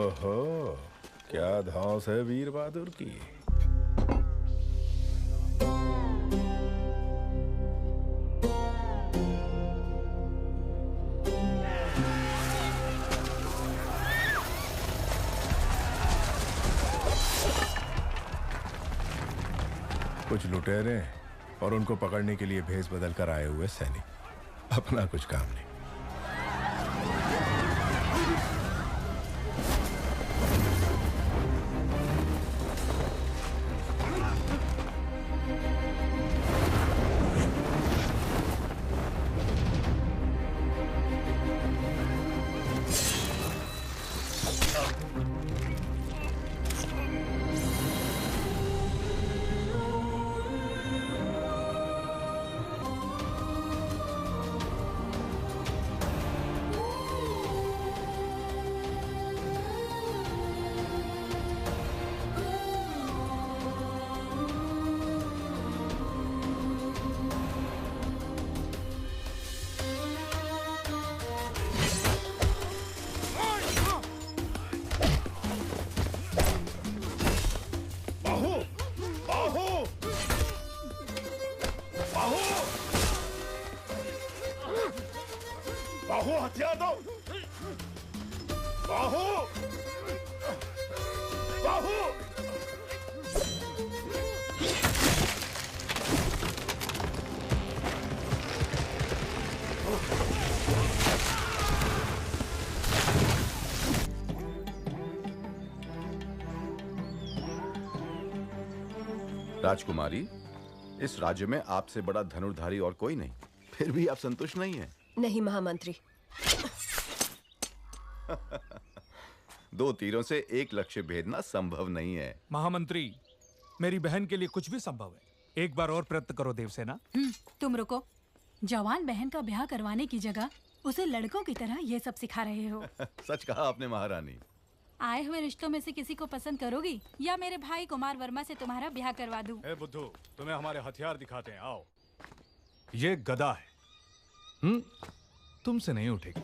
ओहो, क्या धौंस है वीर बहादुर की। कुछ लुटेरे और उनको पकड़ने के लिए भेष बदल कर आए हुए सैनिक, अपना कुछ काम नहीं। बाहु हथियार दो। बाहु बाहु। राजकुमारी, इस राज्य में आपसे बड़ा धनुर्धारी और कोई नहीं, फिर भी आप संतुष्ट नहीं हैं? नहीं महामंत्री। दो तीरों से एक लक्ष्य भेदना संभव नहीं है। महामंत्री, मेरी बहन के लिए कुछ भी संभव है। एक बार और प्रयत्न करो देवसेना। तुम रुको। जवान बहन का ब्याह करवाने की जगह उसे लड़कों की तरह ये सब सिखा रहे हो। सच कहा आपने महारानी। आए हुए रिश्तों में से किसी को पसंद करोगी या मेरे भाई कुमार वर्मा से तुम्हारा ब्याह करवा दूं? ए बुद्धू, तुम्हें हमारे हथियार दिखाते हैं, आओ। ये गदा है, तुमसे नहीं उठेगी।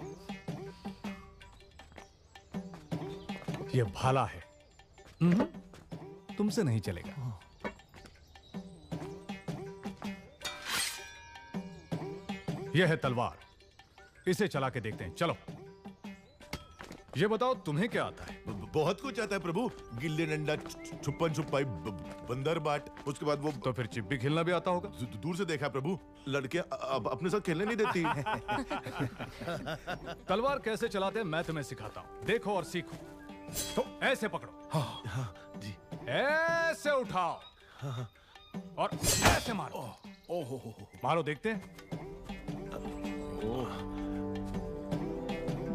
ये भाला है, तुमसे नहीं चलेगा। यह है तलवार, इसे चला के देखते हैं, चलो। ये बताओ तुम्हें क्या आता है? बहुत कुछ आता है प्रभु। गिल्ली डंडा, छुपन छुपाई, बंदर बाट, उसके बाद वो। तो फिर चिप्पी खेलना भी आता होगा? दूर से देखा प्रभु। लड़के अब अपने साथ खेलने नहीं देती। तलवार कैसे चलाते हैं मैं तुम्हें सिखाता हूँ, देखो और सीखो। तो ऐसे पकड़ो। हाँ जी। ऐसे उठाओ और ऐसे मारो। ओहो, मारो, देखते हैं।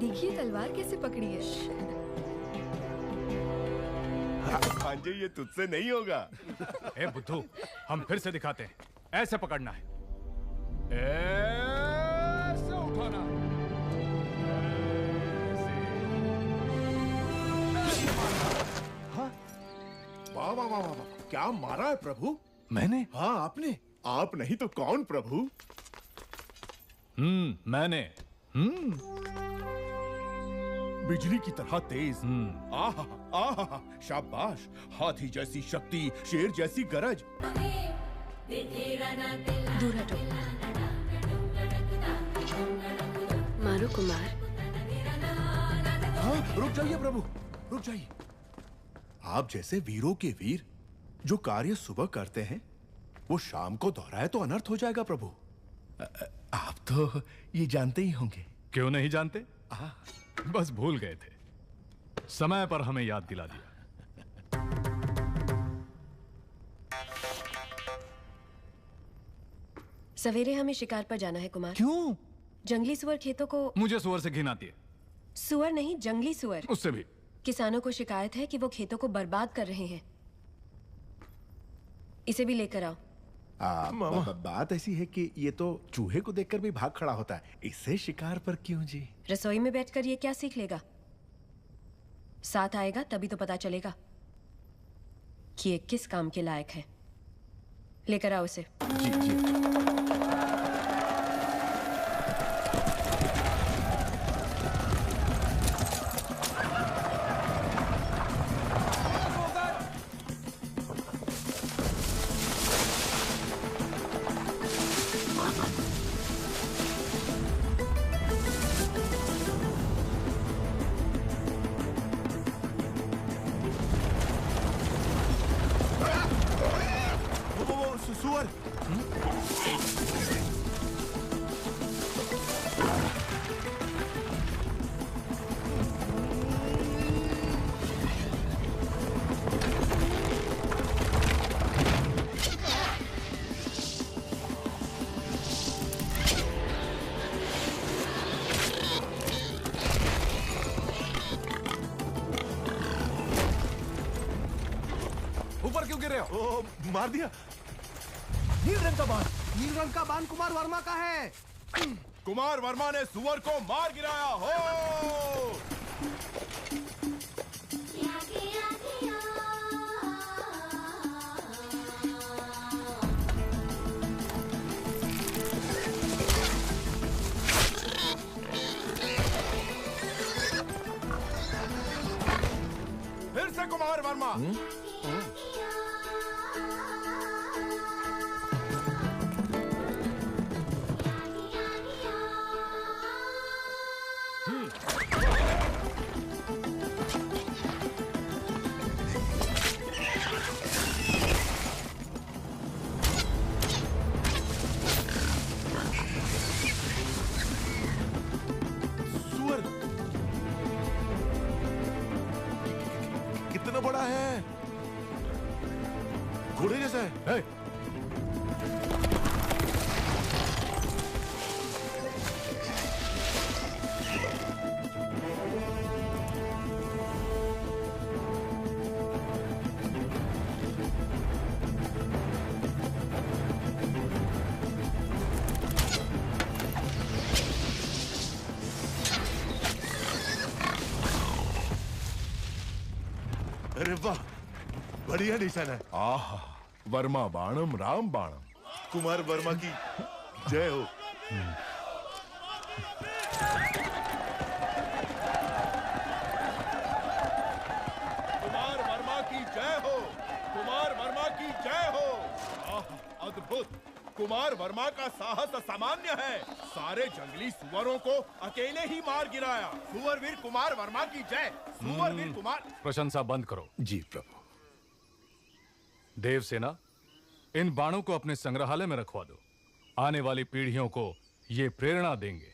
देखिए तलवार कैसे पकड़ी है। भांजे, ये तुझसे नहीं होगा। ए बुद्धू, हम फिर से दिखाते हैं। ऐसे पकड़ना है, ऐसे उठाना है, वाह वाह वाह वाह, क्या मारा है प्रभु। मैंने? हाँ आपने। आप नहीं तो कौन प्रभु? मैंने। बिजली की तरह तेज। आहा आहा, शाबाश। हाथी जैसी शक्ति, शेर जैसी गरज। दूर हटो। मारो कुमार। हाँ, रुक जाइए प्रभु, रुक जाइए। आप जैसे वीरों के वीर जो कार्य सुबह करते हैं, वो शाम को दोहराए तो अनर्थ हो जाएगा प्रभु। आप तो ये जानते ही होंगे। क्यों नहीं जानते? बस भूल गए थे, समय पर हमें याद दिला दिया। सवेरे हमें शिकार पर जाना है कुमार। क्यों? जंगली सुअर खेतों को। मुझे सुअर से घिन आती है। सुअर नहीं, जंगली सुअर। उससे भी। किसानों को शिकायत है कि वो खेतों को बर्बाद कर रहे हैं। इसे भी लेकर आओ। बात ऐसी है कि ये तो चूहे को देखकर भी भाग खड़ा होता है, इससे शिकार पर क्यों जी? रसोई में बैठकर ये क्या सीख लेगा? साथ आएगा तभी तो पता चलेगा कि ये किस काम के लायक है। लेकर आओ इसे। जी जी। सुअर। ऊपर क्यों गिर रहे हो? ओ, मार दिया। नील रंग का बाण, नील रंग का बाण कुमार वर्मा का है। कुमार वर्मा ने सुअर को मार गिराया हो। फिर से कुमार वर्मा। सुअर कितना बड़ा है, घोड़े जैसा है। ए, अरे वाह, बढ़िया निशान है। आहा, वर्मा बाणम राम बाणम। कुमार वर्मा की जय हो। कुमार वर्मा की जय हो। कुमार वर्मा की जय हो। आह, अद्भुत। कुमार वर्मा का साहस असामान्य है। सारे जंगली सुअरों को अकेले ही मार गिराया। सुअरवीर कुमार वर्मा की जय। सुअरवीर कुमार। प्रशंसा बंद करो। जी प्रभु। देवसेना, इन बाणों को अपने संग्रहालय में रखवा दो। आने वाली पीढ़ियों को ये प्रेरणा देंगे।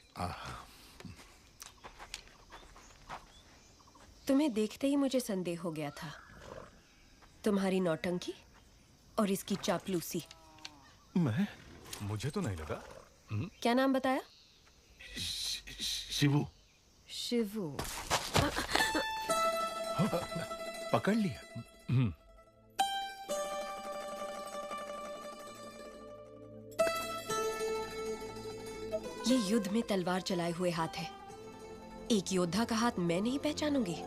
तुम्हें देखते ही मुझे संदेह हो गया था। तुम्हारी नौटंकी और इसकी चापलूसी। मैं मुझे तो नहीं लगा। क्या नाम बताया? शिवू। शिवू। पकड़ लिया। ये युद्ध में तलवार चलाए हुए हाथ है। एक योद्धा का हाथ मैं नहीं पहचानूंगी।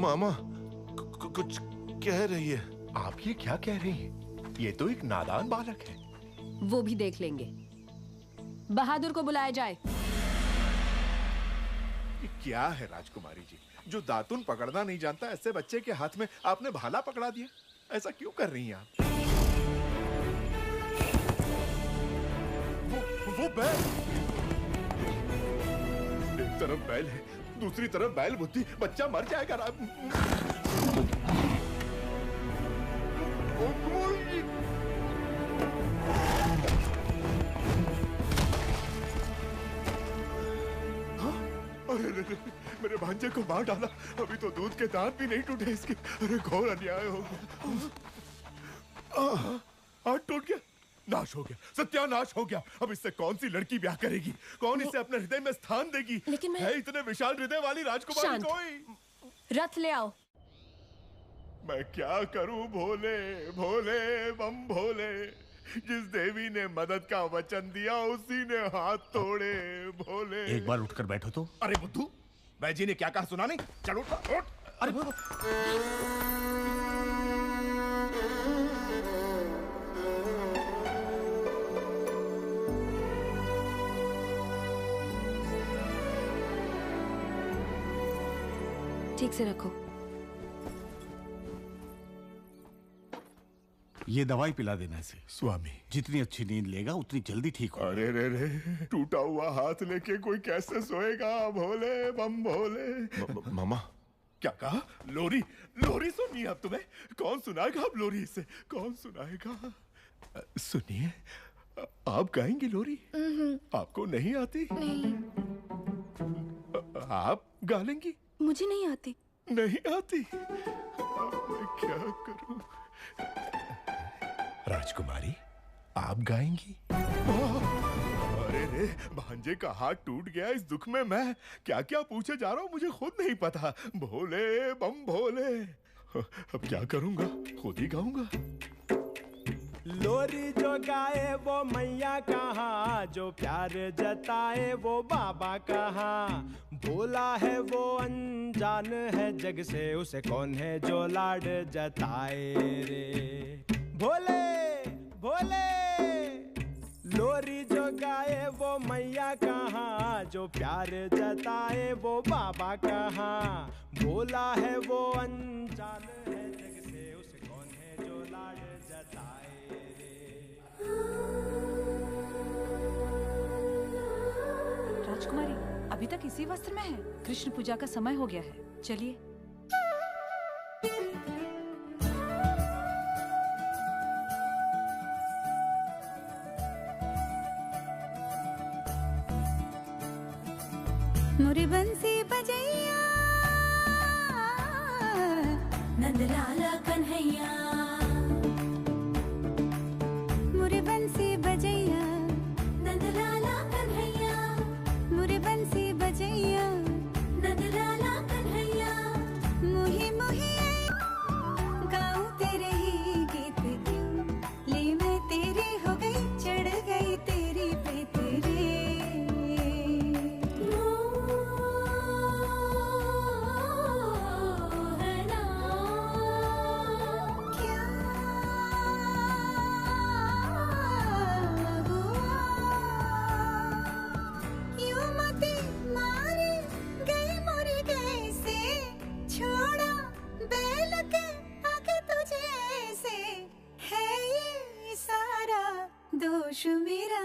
मामा कुछ कह रही है। आप ये क्या कह रही हैं? ये तो एक नादान बालक है। वो भी देख लेंगे। बहादुर को बुलाया जाए। ये क्या है राजकुमारी जी, जो दातुन पकड़ना नहीं जानता ऐसे बच्चे के हाथ में आपने भाला पकड़ा दिया। ऐसा क्यों कर रही हैं आप? वो बैल, एक तरफ बैल है, दूसरी तरफ बैल बुद्धि। बच्चा मर जाएगा। अरे मेरे भांजे को मार डाला। अभी तो दूध के दांत भी नहीं टूटे इसके। अरे घोर अन्याय हो गया। हाथ टूट गया, नाश हो गया, सत्यानाश हो गया। अब इससे कौन सी लड़की ब्याह करेगी? कौन इसे अपने हृदय में स्थान देगी? लेकिन मैं- है इतने विशाल हृदय वाली राजकुमारी शांत। कोई? रथ ले आओ। मैं क्या करूं भोले भोले बम भोले। जिस देवी ने मदद का वचन दिया उसी ने हाथ तोड़े भोले। एक बार उठकर बैठो तो। अरे बुद्धू, बैजी ने क्या कहा सुना नहीं? चलो उठ उठ। अरे ठीक से रखो। ये दवाई पिला देना इसे। स्वामी, जितनी अच्छी नींद लेगा उतनी जल्दी ठीक होगा। अरे रे रे, टूटा हुआ हाथ लेके कोई कैसे सोएगा? भोले बम भोले। मामा क्या कहा? लोरी? लोरी सुननी है अब तुम्हें? कौन सुनाएगा अब लोरी इसे? कौन सुनाएगा? सुनिए, आप गाएंगी लोरी? आपको नहीं आती? नहीं, आप गा लेंगी? मुझे नहीं आती। नहीं आती? अब मैं क्या करूं? राजकुमारी, आप गाएंगी? अरे रे, भांजे का हाथ टूट गया। इस दुख में मैं क्या क्या पूछे जा रहा हूँ मुझे खुद नहीं पता। भोले बम भोले, अब क्या करूंगा? खुद ही गाऊंगा। लोरी जो गाए वो मैया कहाँ, जो प्यार जताए वो बाबा कहाँ। भोला है वो अनजान है जग से, उसे कौन है जो लाड जताए रे। भोले भोले, लोरी जो गाए वो मैया कहाँ, जो प्यार जताए वो बाबा कहाँ। भोला है वो अनजान है जग से, उसे कौन है जो लाड जताए रे। राजकुमारी अभी तक इसी वस्त्र में है। कृष्ण पूजा का समय हो गया है, चलिए। मोरे बंसी बजैया, नंदलाला कन्हैया। मोरे बंसी बजैया, नंदलाला कन्हैया। मोरे बंसी बजैया, नंदलाला कन्हैया। मोही मोही गाऊं तेरे ही गीत क्यों, ले मैं तेरी हो गई, चढ़ गई तेरी पे तेरे। दोष मेरा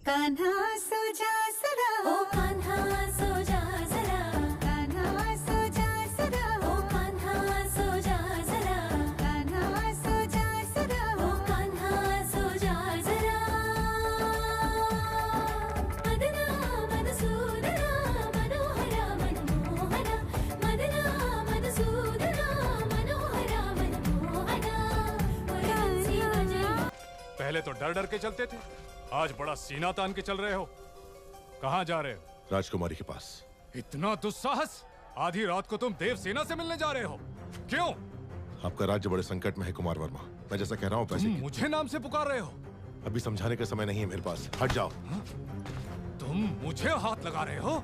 कान्हा सो जा सदा, ओ कान्हा सो जा सदा। कान्हा सो जा सदा, ओ कान्हा सो जा सदा। कान्हा सो जा सदा, ओ कान्हा सो जा सदा। मदना मधुसूदना मनोहरा मनमोहना। मदना मधुसूदना मनोहरा मनमोहना। पहले तो डर डर के चलते थे, आज बड़ा सीना तान के चल रहे हो। कहाँ जा रहे हो? राजकुमारी के पास। इतना दुस्साहस! आधी रात को तुम देव सेना से मिलने जा रहे हो, क्यों? आपका राज्य बड़े संकट में है कुमार वर्मा। मैं जैसा कह रहा हूँ पैसे मुझे नाम से पुकार रहे हो? अभी समझाने का समय नहीं है मेरे पास, हट जाओ। तुम मुझे हाथ लगा रहे हो?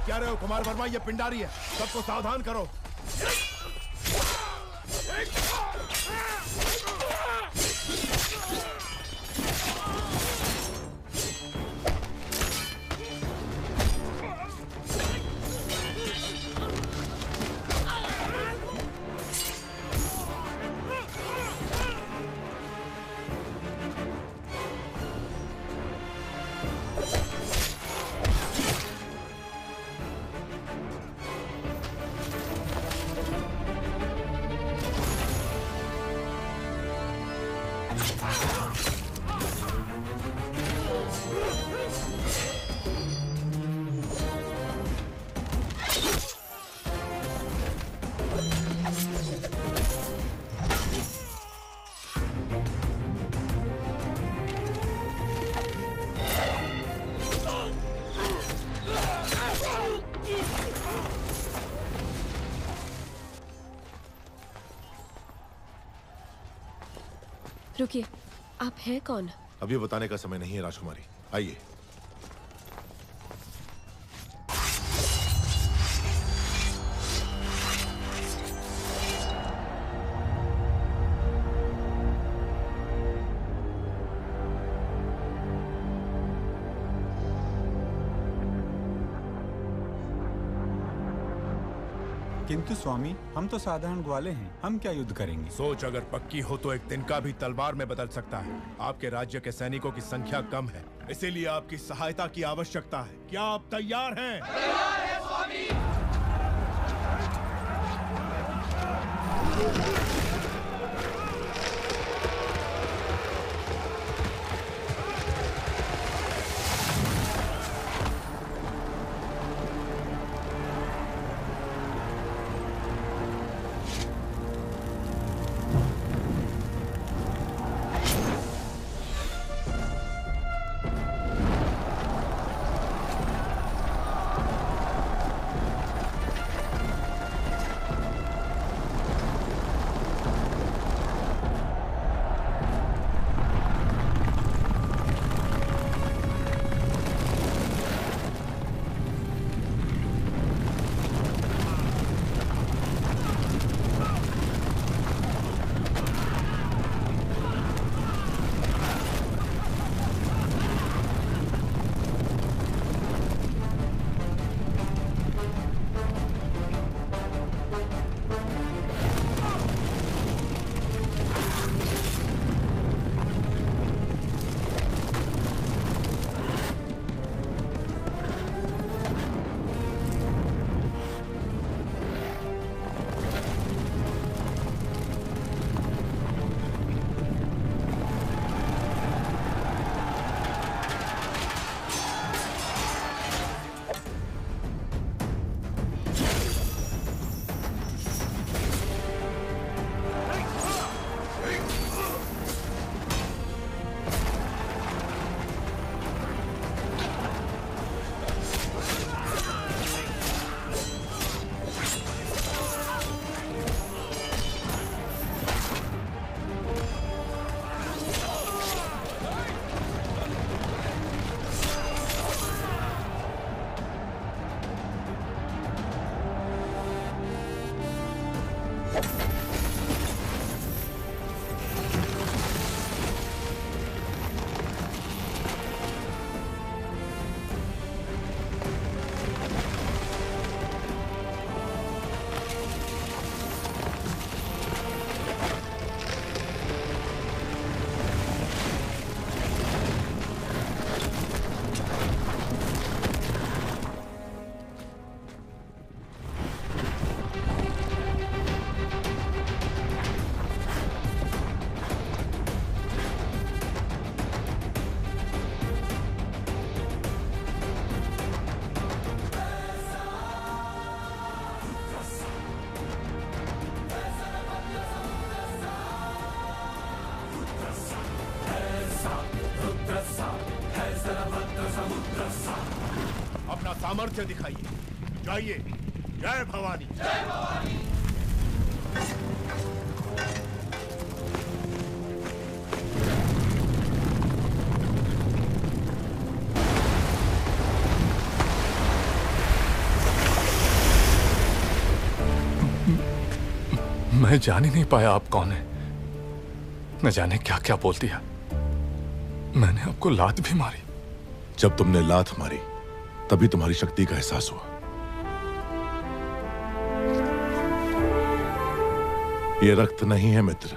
क्या रहे हो कुमार वर्मा? ये पिंडारी है, सबको सावधान करो। रुकिए, आप हैं कौन? अभी बताने का समय नहीं है राजकुमारी, आइए। किंतु स्वामी, हम तो साधारण ग्वाले हैं, हम क्या युद्ध करेंगे? सोच अगर पक्की हो तो एक तिनका भी तलवार में बदल सकता है। आपके राज्य के सैनिकों की संख्या कम है, इसीलिए आपकी सहायता की आवश्यकता है। क्या आप तैयार हैं? तैयार है स्वामी। अपना सामर्थ्य दिखाइए। जाइए। जय भवानी। जय भवानी। मैं जान ही नहीं पाया आप कौन है। न जाने क्या क्या बोल दिया। मैंने आपको लात भी मारी। जब तुमने लात मारी तभी तुम्हारी शक्ति का एहसास हुआ। यह रक्त नहीं है मित्र,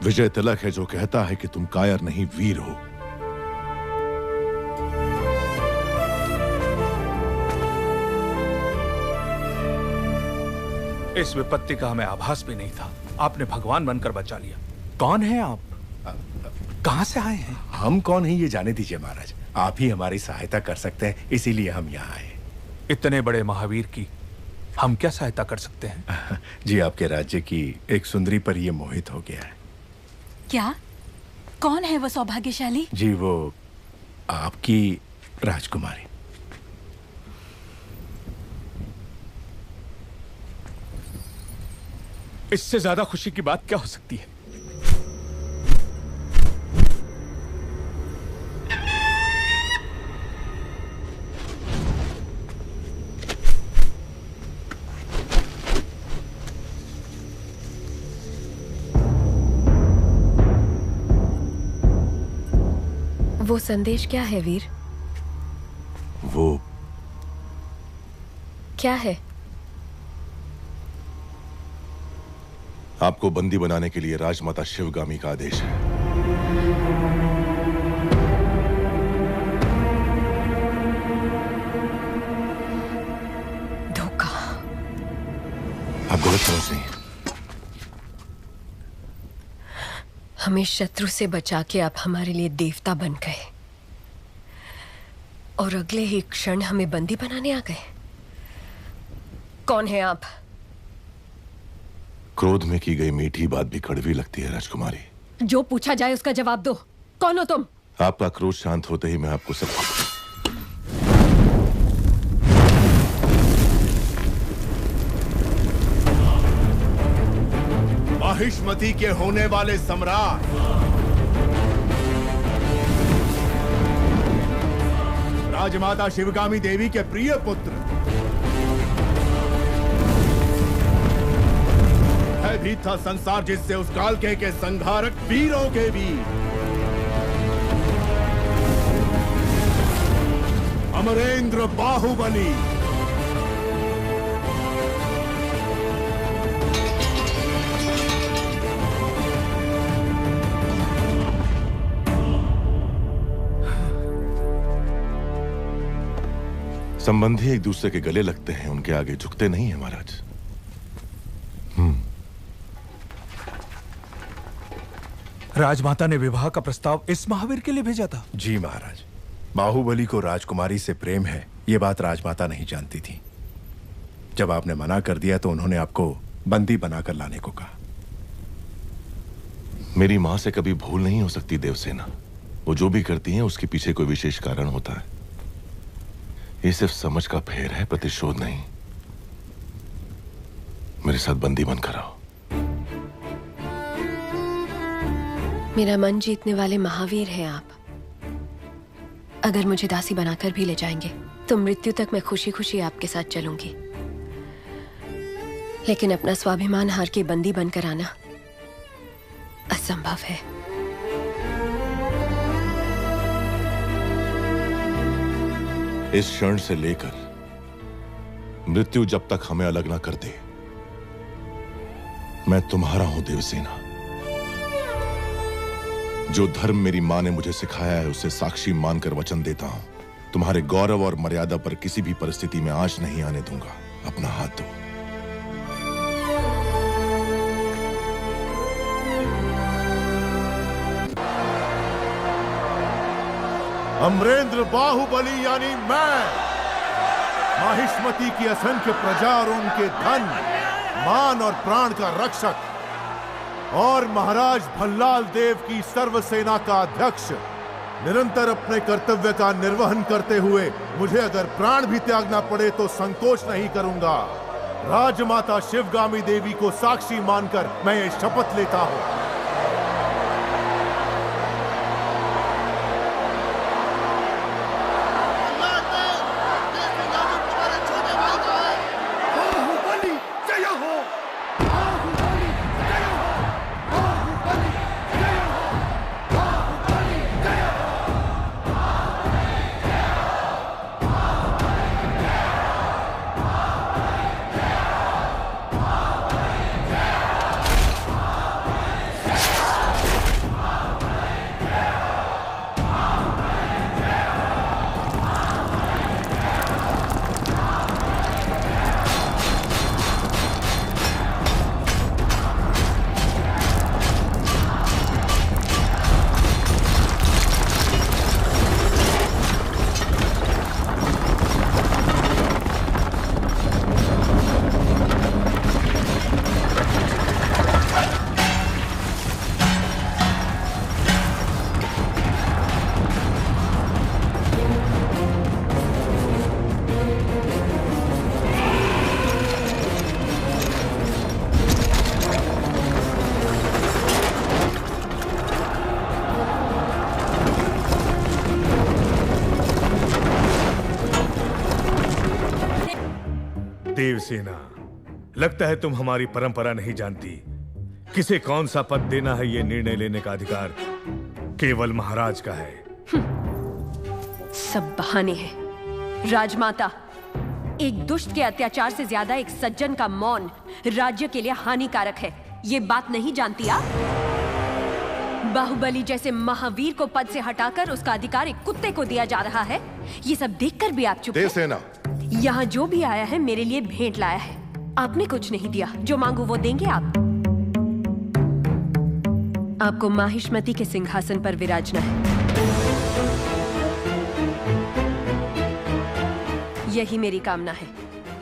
विजय तिलक है जो कहता है कि तुम कायर नहीं वीर हो। इस विपत्ति का हमें आभास भी नहीं था। आपने भगवान बनकर बचा लिया। कौन है आप? कहां से आए हैं? हम कौन हैं ये जाने दीजिए महाराज। आप ही हमारी सहायता कर सकते हैं, इसीलिए हम यहाँ आए। इतने बड़े महावीर की हम क्या सहायता कर सकते हैं? जी, आपके राज्य की एक सुंदरी पर ये मोहित हो गया है। क्या? कौन है वो सौभाग्यशाली? जी, वो आपकी राजकुमारी। इससे ज्यादा खुशी की बात क्या हो सकती है? वो संदेश क्या है वीर? वो क्या है? आपको बंदी बनाने के लिए राजमाता शिवगामी का आदेश है। धोखा। आप गलत समझ रही हैं। हमें शत्रु से बचा के आप हमारे लिए देवता बन गए और अगले ही क्षण हमें बंदी बनाने आ गए। कौन है आप? क्रोध में की गई मीठी बात भी कड़वी लगती है राजकुमारी। जो पूछा जाए उसका जवाब दो। कौन हो तुम? आपका क्रोध शांत होते ही मैं आपको सब माहिष्मती के होने वाले सम्राट राजमाता शिवगामी देवी के प्रिय पुत्र भयभीत था संसार जिससे उस कालके के संहारक वीरों के वीर अमरेंद्र बाहुबली। संबंधी एक दूसरे के गले लगते हैं, उनके आगे झुकते नहीं है महाराज। राजमाता ने विवाह का प्रस्ताव इस महावीर के लिए भेजा था। जी महाराज, बाहुबली को राजकुमारी से प्रेम है, ये बात राजमाता नहीं जानती थी। जब आपने मना कर दिया तो उन्होंने आपको बंदी बनाकर लाने को कहा। मेरी मां से कभी भूल नहीं हो सकती देवसेना। वो जो भी करती हैं उसके पीछे कोई विशेष कारण होता है। ये सिर्फ समझ का फेर है, प्रतिशोध नहीं। मेरे साथ बंदी बनकर आओ। मेरा मन जीतने वाले महावीर हैं आप। अगर मुझे दासी बनाकर भी ले जाएंगे तो मृत्यु तक मैं खुशी खुशी आपके साथ चलूंगी, लेकिन अपना स्वाभिमान हार के बंदी बनकर आना असंभव है। इस क्षण से लेकर मृत्यु जब तक हमें अलग ना कर दे, मैं तुम्हारा हूं देवसेना। जो धर्म मेरी मां ने मुझे सिखाया है उसे साक्षी मानकर वचन देता हूं, तुम्हारे गौरव और मर्यादा पर किसी भी परिस्थिति में आंच नहीं आने दूंगा। अपना हाथ दो। अमरेंद्र बाहुबली यानी मैं, माहिष्मती की असंख्य प्रजा और उनके धन, मान और प्राण का रक्षक और महाराज भल्लाल देव की सर्वसेना का अध्यक्ष, निरंतर अपने कर्तव्य का निर्वहन करते हुए मुझे अगर प्राण भी त्यागना पड़े तो संकोच नहीं करूंगा। राजमाता शिवगामी देवी को साक्षी मानकर मैं ये शपथ लेता हूं। देवसेना, लगता है तुम हमारी परंपरा नहीं जानती। किसे कौन सा पद देना है ये निर्णय लेने का अधिकार केवल महाराज का है। सब बहाने हैं। राजमाता, एक दुष्ट के अत्याचार से ज्यादा एक सज्जन का मौन राज्य के लिए हानिकारक है। ये बात नहीं जानती आप? बाहुबली जैसे महावीर को पद से हटाकर उसका अधिकार एक कुत्ते को दिया जा रहा है। ये सब देखकर भी आप चुप हैं? देवसेना, यहाँ जो भी आया है मेरे लिए भेंट लाया है। आपने कुछ नहीं दिया, जो मांगू वो देंगे आप? आपको माहिष्मति के सिंहासन पर विराजना है। यही मेरी कामना है।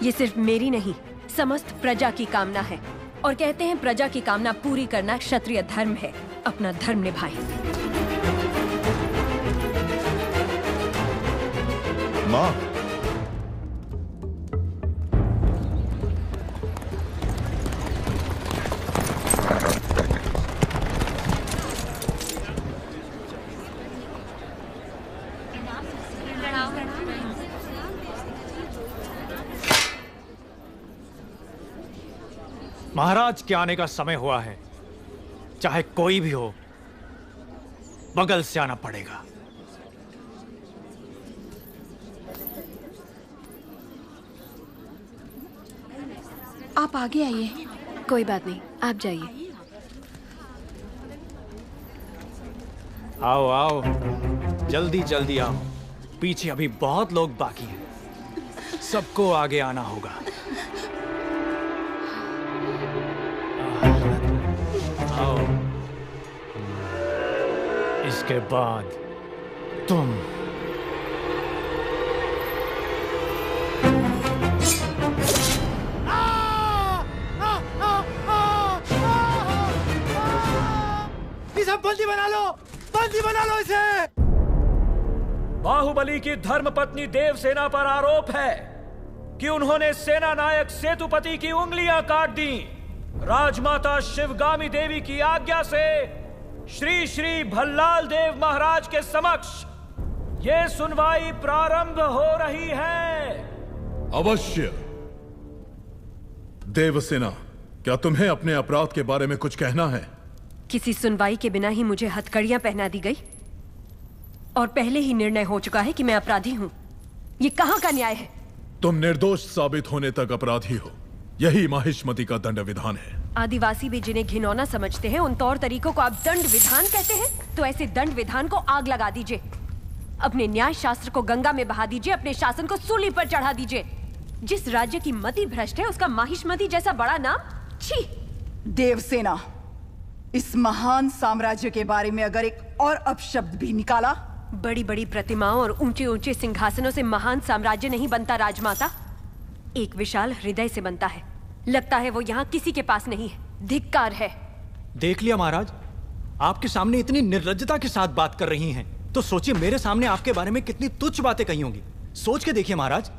ये सिर्फ मेरी नहीं, समस्त प्रजा की कामना है। और कहते हैं प्रजा की कामना पूरी करना क्षत्रिय धर्म है। अपना धर्म निभाएं। माँ, महाराज के आने का समय हुआ है। चाहे कोई भी हो, बगल से आना पड़ेगा। आप आगे आइए। कोई बात नहीं, आप जाइए। आओ आओ, जल्दी जल्दी आओ। पीछे अभी बहुत लोग बाकी हैं। सबको आगे आना होगा। आओ, इसके बाद तुम। इसे बंदी बना लो, बंदी बना लो इसे। बाहुबली की धर्मपत्नी देवसेना पर आरोप है कि उन्होंने सेना नायक सेतुपति की उंगलियां काट दी। राजमाता शिवगामी देवी की आज्ञा से श्री श्री भल्लाल देव महाराज के समक्ष ये सुनवाई प्रारंभ हो रही है। अवश्य। देवसेना, क्या तुम्हें अपने अपराध के बारे में कुछ कहना है? किसी सुनवाई के बिना ही मुझे हथकड़ियां पहना दी गई और पहले ही निर्णय हो चुका है कि मैं अपराधी हूं। ये कहां का न्याय है? तुम निर्दोष साबित होने तक अपराधी हो। यही माहिष्मति का दंड विधान है। आदिवासी भी जिन्हें घिनौना समझते हैं, उन तौर तरीकों को आप दंड विधान कहते हैं? तो ऐसे दंड विधान को आग लगा दीजिए। अपने न्याय शास्त्र को गंगा में बहा दीजिए। अपने शासन को सूली पर चढ़ा दीजिए। जिस राज्य की मति भ्रष्ट है, उसका माहिष्मति जैसा बड़ा नाम, छी। देवसेना, इस महान साम्राज्य के बारे में अगर एक और अपशब्द भी निकाला। बड़ी बड़ी प्रतिमाओं और ऊंचे ऊंचे सिंहासनों से महान साम्राज्य नहीं बनता राजमाता, एक विशाल हृदय से बनता है। लगता है वो यहाँ किसी के पास नहीं है। धिक्कार है। देख लिया महाराज, आपके सामने इतनी निर्लज्जता के साथ बात कर रही हैं, तो सोचिए मेरे सामने आपके बारे में कितनी तुच्छ बातें कही होंगी। सोच के देखिए महाराज।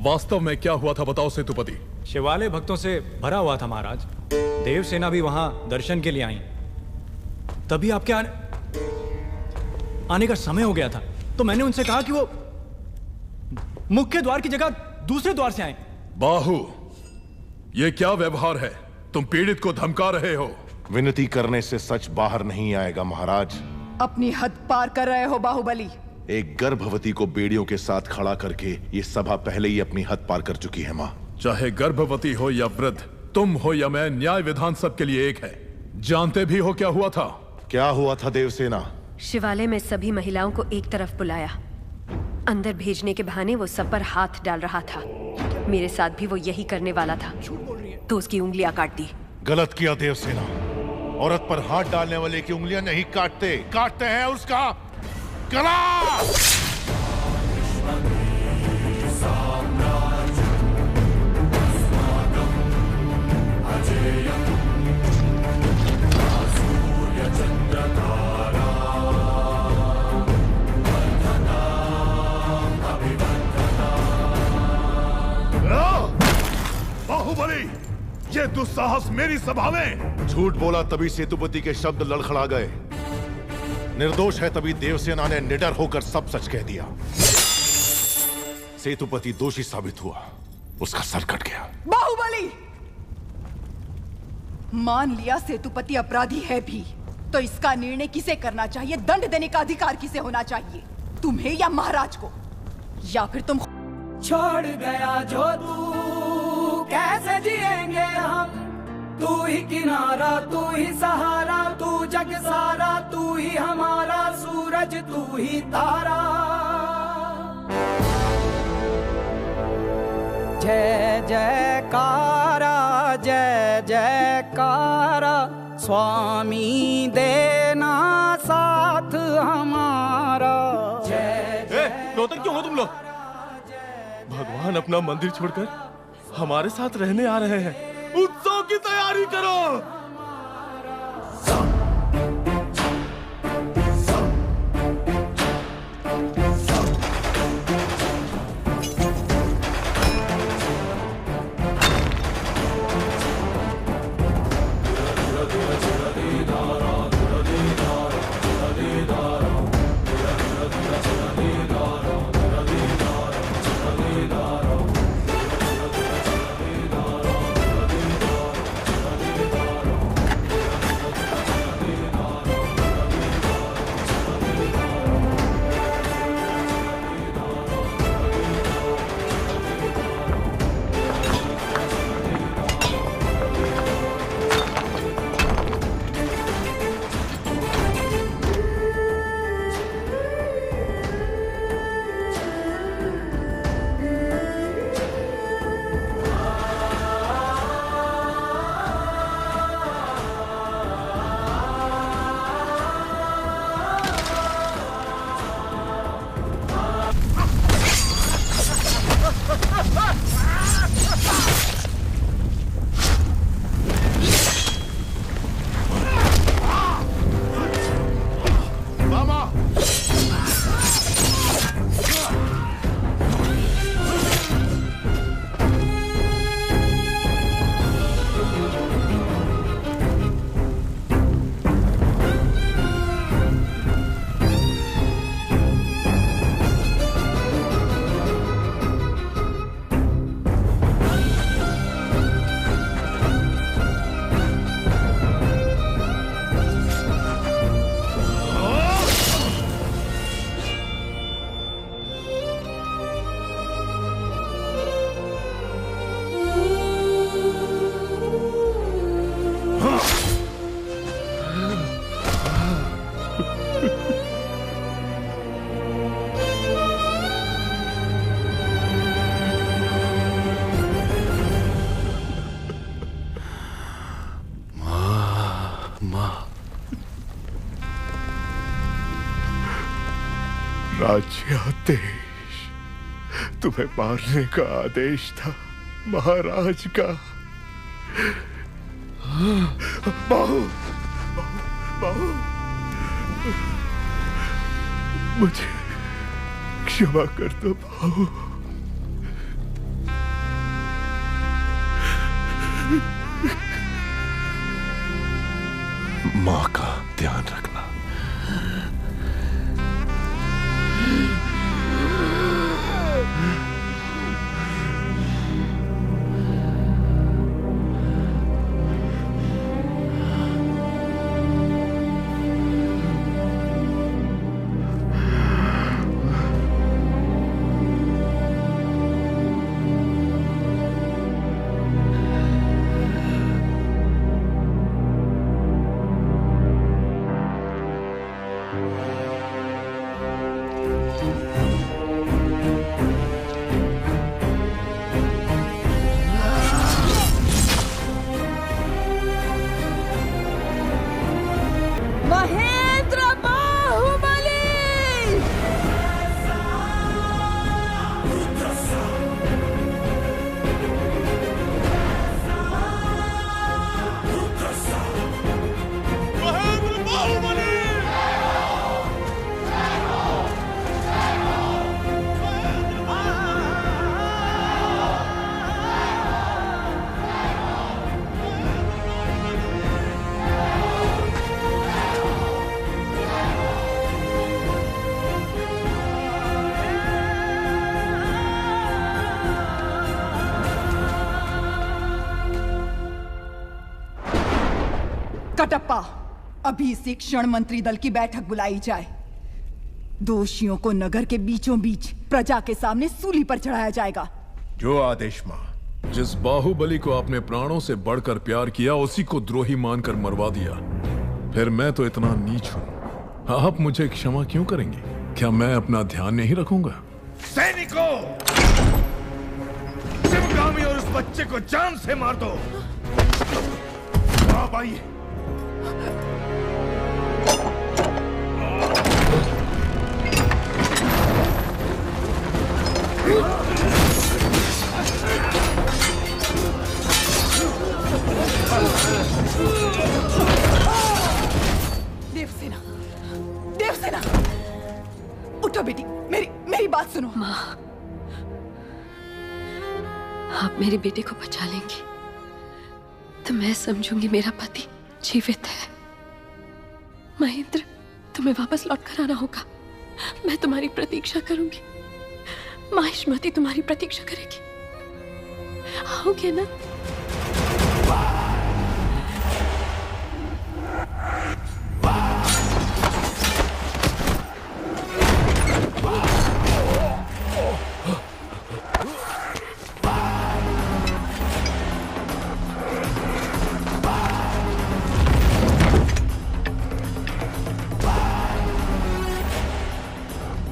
वास्तव में क्या हुआ था बताओ सेतुपति। शिवालय भक्तों से भरा हुआ था महाराज। देवसेना भी वहां दर्शन के लिए आई। तभी आपके आने का समय हो गया था, तो मैंने उनसे कहा कि वो मुख्य द्वार की जगह दूसरे द्वार से आए। बाहु, ये क्या व्यवहार है? तुम पीड़ित को धमका रहे हो। विनती करने से सच बाहर नहीं आएगा महाराज। अपनी हद पार कर रहे हो बाहुबली। एक गर्भवती को बेड़ियों के साथ खड़ा करके ये सभा पहले ही अपनी हद पार कर चुकी है माँ। चाहे गर्भवती हो या वृद्ध, तुम हो या मैं, न्याय विधान सबके लिए एक है। जानते भी हो क्या हुआ था? क्या हुआ था देवसेना? शिवालय में सभी महिलाओं को एक तरफ बुलाया। अंदर भेजने के बहाने वो सब पर हाथ डाल रहा था। मेरे साथ भी वो यही करने वाला था, तो उसकी उंगलियां काट दी। गलत किया देवसेना। औरत पर हाथ डालने वाले की उंगलियां नहीं काटते, काटते हैं उसका गला। साहस मेरी सभा में? झूठ बोला तभी सेतुपति के शब्द लड़खड़ा गए। निर्दोष है तभी देवसेना ने निडर होकर सब सच कह दिया। सेतुपति दोषी साबित हुआ, उसका सर कट गया। बाहुबली! मान लिया सेतुपति अपराधी है भी, तो इसका निर्णय किसे करना चाहिए, दंड देने का अधिकार किसे होना चाहिए, तुम्हें या महाराज को? या फिर तुम छोड़ गया जो तू, कैसे जिएंगे हम? तू ही किनारा, तू ही सहारा, तू जग सारा, तू ही हमारा सूरज, तू ही तारा। जय जयकारा, जय जयकारा, स्वामी देना साथ हमारा। रोतक क्यों हो तुम लोग? भगवान अपना मंदिर छोड़कर हमारे साथ रहने आ रहे हैं। उत्सव की तैयारी करो। राज्याधीश, तुम्हें मारने का आदेश था महाराज का। बाहु, बाहु, मुझे क्षमा कर दो बाहु। मां का ध्यान रखना। कटप्पा, अभी इसी क्षण मंत्री दल की बैठक बुलाई जाए। दोषियों को नगर के बीचों बीच प्रजा के सामने सूली पर चढ़ाया जाएगा। जो आदेश मां। जिस बाहुबली को आपने प्राणों से बढ़कर प्यार किया, उसी को द्रोही मानकर मरवा दिया। फिर मैं तो इतना नीच हूं, आप मुझे क्षमा क्यों करेंगे? क्या मैं अपना ध्यान नहीं रखूंगा? सैनिकों, शिवगामी और उस बच्चे को जान से मार दो। आप आइए। देवसेना, देवसेना, उठो बेटी, मेरी बात सुनो। माँ, आप मेरे बेटे को बचा लेंगी तो मैं समझूंगी मेरा पति जीवित है। महेंद्र, तुम्हें वापस लौट कर आना होगा। मैं तुम्हारी प्रतीक्षा करूंगी। माहिष्मती तुम्हारी प्रतीक्षा करेगी। आओगे ना?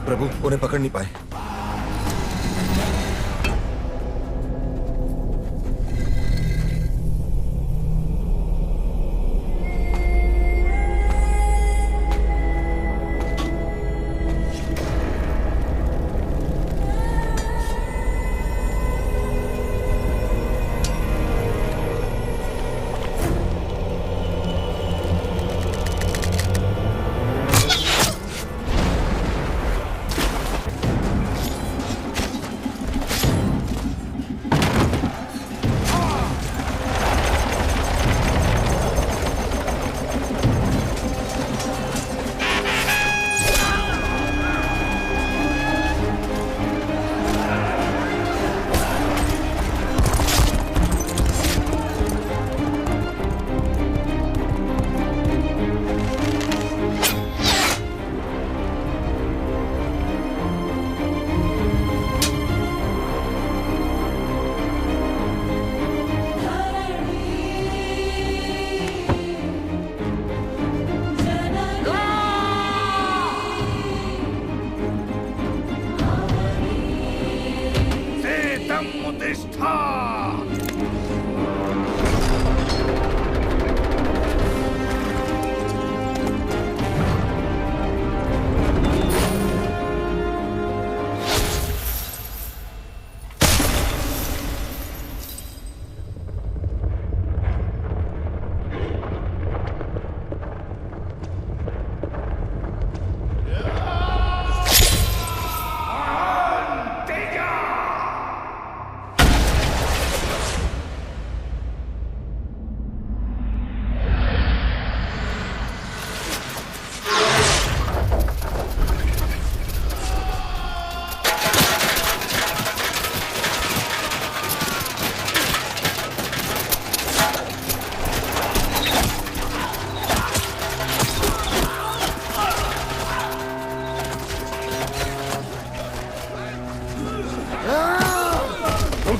प्रभु, उन्हें पकड़ नहीं पाए।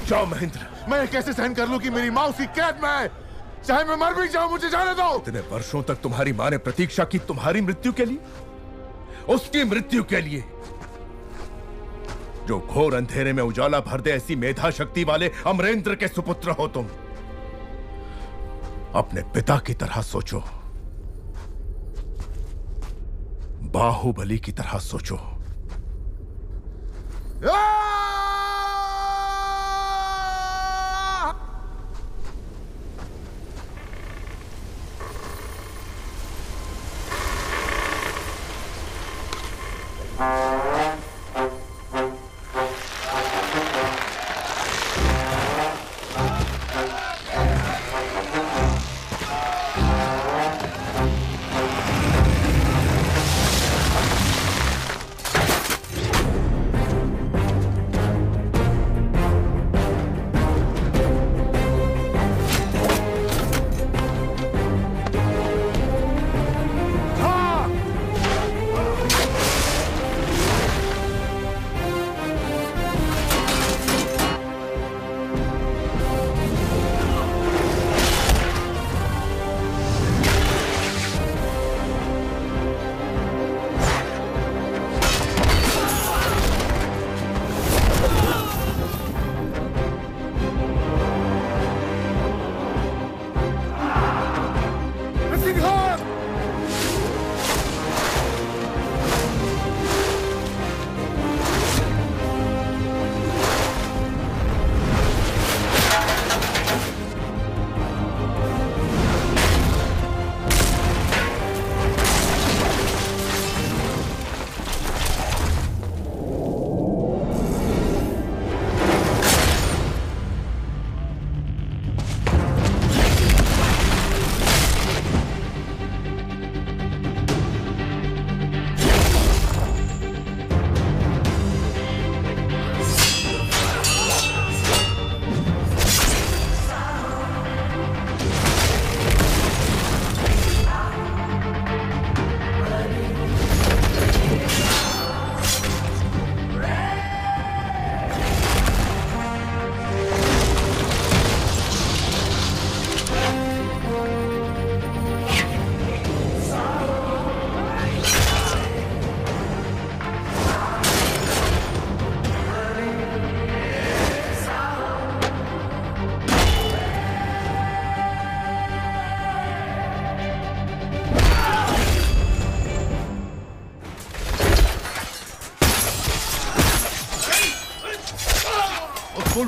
जाओ महेंद्र, मैं कैसे सहन कर लूं कि मेरी माँ उसकी कैद में है? चाहे मैं मर भी जाऊं, मुझे जाने दो। इतने वर्षों तक तुम्हारी माँ ने प्रतीक्षा की तुम्हारी मृत्यु के लिए, उसकी मृत्यु के लिए जो घोर अंधेरे में उजाला भर दे, ऐसी मेधा शक्ति वाले अमरेंद्र के सुपुत्र हो तुम। अपने पिता की तरह सोचो, बाहुबली की तरह सोचो।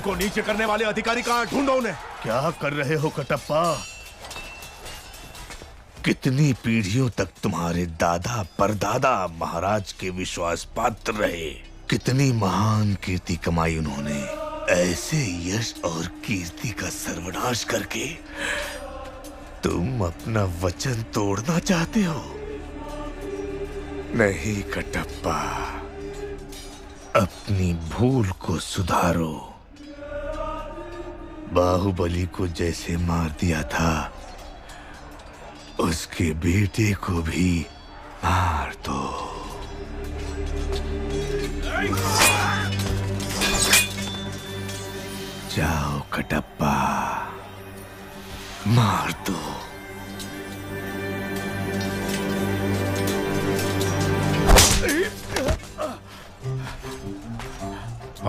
को नीचे करने वाले अधिकारी कहाँ? ढूंढो उन्हें। क्या कर रहे हो कटप्पा? कितनी पीढ़ियों तक तुम्हारे दादा परदादा महाराज के विश्वास पात्र रहे, कितनी महान कीर्ति कमाई उन्होंने। ऐसे यश और कीर्ति का सर्वनाश करके तुम अपना वचन तोड़ना चाहते हो? नहीं कटप्पा, अपनी भूल को सुधारो। बाहुबली को जैसे मार दिया था, उसके बेटे को भी मार दो। जाओ कटप्पा, मार दो।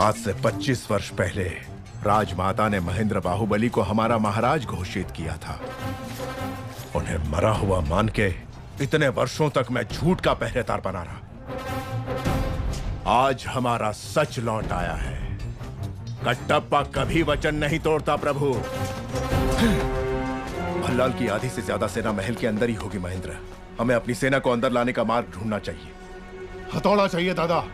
आज से 25 वर्ष पहले राजमाता ने महेंद्र बाहुबली को हमारा महाराज घोषित किया था। उन्हें मरा हुआ मान के इतने वर्षों तक मैं झूठ का पहरेदार बना रहा। आज हमारा सच लौट आया है। कटप्पा कभी वचन नहीं तोड़ता प्रभु। भल्लाल की आधी से ज्यादा सेना महल के अंदर ही होगी महेंद्र। हमें अपनी सेना को अंदर लाने का मार्ग ढूंढना चाहिए। हथौड़ा चाहिए दादा।